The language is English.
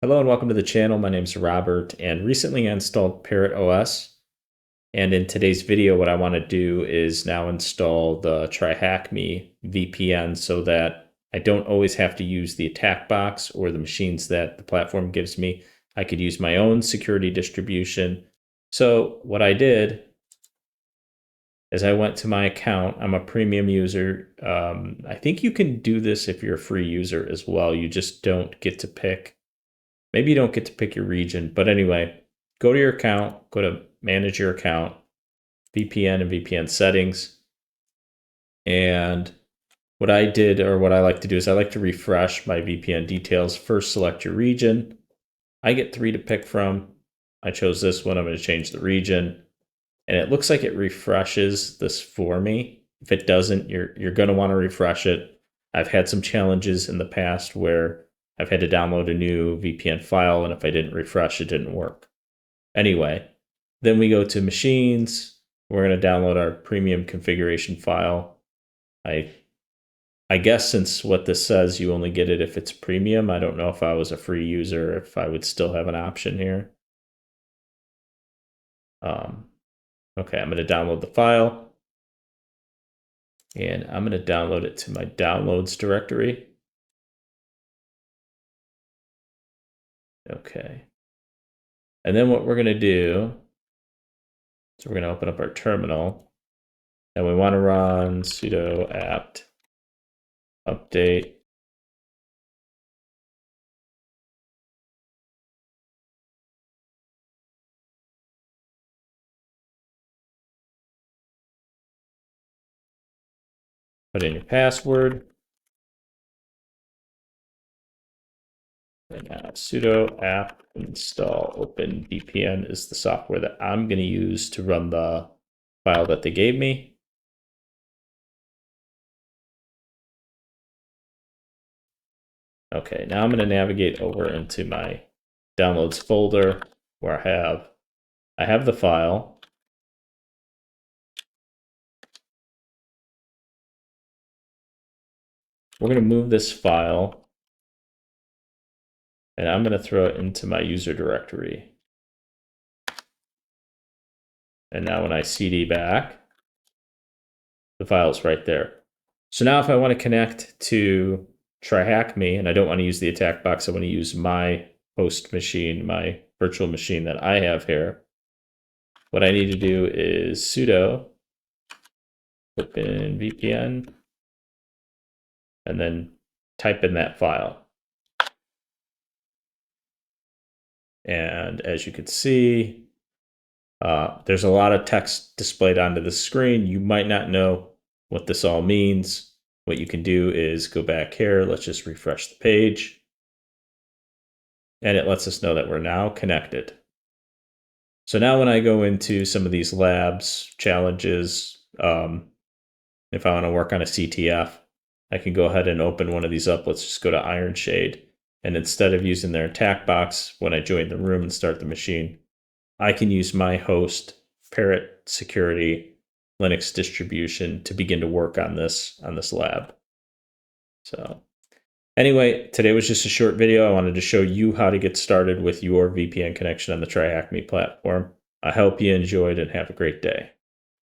Hello and welcome to the channel. My name is Robert, and recently I installed ParrotOS. And in today's video, what I want to do is now install the Tryhackme VPN so that I don't always have to use the attack box or the machines that the platform gives me. I could use my own security distribution. So what I did is I went to my account. I'm a premium user. I think you can do this if you're a free user as well. You just don't get to pick. Maybe you don't get to pick your region, but anyway, go to your account, go to manage your account, VPN and VPN settings. And what I did, or what I like to do, is I like to refresh my VPN details. First, select your region. I get 3 to pick from. I chose this one. I'm going to change the region. And it looks like it refreshes this for me. If it doesn't, you're going to want to refresh it. I've had some challenges in the past where I've had to download a new VPN file, and if I didn't refresh, it didn't work. Anyway, then we go to machines. We're going to download our premium configuration file. I guess since what this says, you only get it if it's premium. I don't know if I was a free user, if I would still have an option here. Okay, I'm going to download the file. And I'm going to download it to my downloads directory. Okay. And then what we're going to do is we're going to open up our terminal. And we want to run sudo apt update put in your password. And sudo apt install OpenVPN is the software that I'm going to use to run the file that they gave me. Okay, now I'm going to navigate over into my downloads folder where I have the file. We're going to move this file, and I'm going to throw it into my user directory. And now when I CD back, the file's right there. So now if I want to connect to Tryhackme, and I don't want to use the attack box, I want to use my host machine, my virtual machine that I have here. What I need to do is sudo OpenVPN, and then type in that file. And as you can see, there's a lot of text displayed onto the screen. You might not know what this all means. What you can do is go back here. Let's just refresh the page. And it lets us know that we're now connected. So now when I go into some of these labs, challenges, if I want to work on a CTF, I can go ahead and open one of these up. Let's just go to Iron Shade. And instead of using their attack box when I join the room and start the machine, I can use my host, Parrot Security Linux distribution, to begin to work on this lab. So anyway, today was just a short video. I wanted to show you how to get started with your VPN connection on the Tryhackme platform. I hope you enjoyed and have a great day.